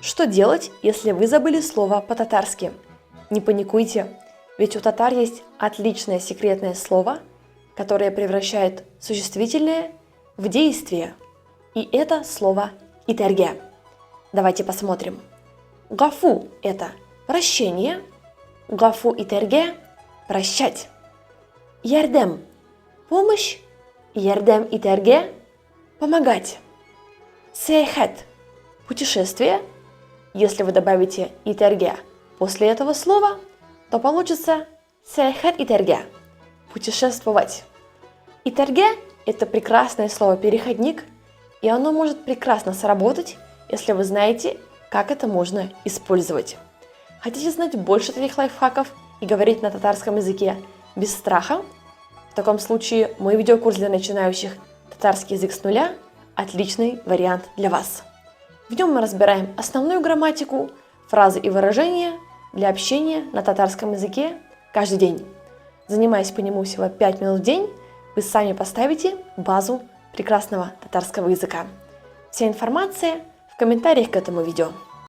Что делать, если вы забыли слово по-татарски? Не паникуйте, ведь у татар есть отличное секретное слово, которое превращает существительное в действие. И это слово «итерге». Давайте посмотрим. Гафу – это прощение. Гафу итерге – прощать. Ярдем – помощь. Ярдем итерге – помогать. Сейхет – путешествие. Если вы добавите итерге после этого слова, то получится сейхет итерге – путешествовать. Итерге – это прекрасное слово-переходник, и оно может прекрасно сработать, если вы знаете, как это можно использовать. Хотите знать больше таких лайфхаков и говорить на татарском языке без страха? В таком случае мой видеокурс для начинающих «Татарский язык с нуля» – отличный вариант для вас. В нем мы разбираем основную грамматику, фразы и выражения для общения на татарском языке каждый день. Занимаясь по нему всего 5 минут в день, вы сами поставите базу прекрасного татарского языка. Вся информация в комментариях к этому видео.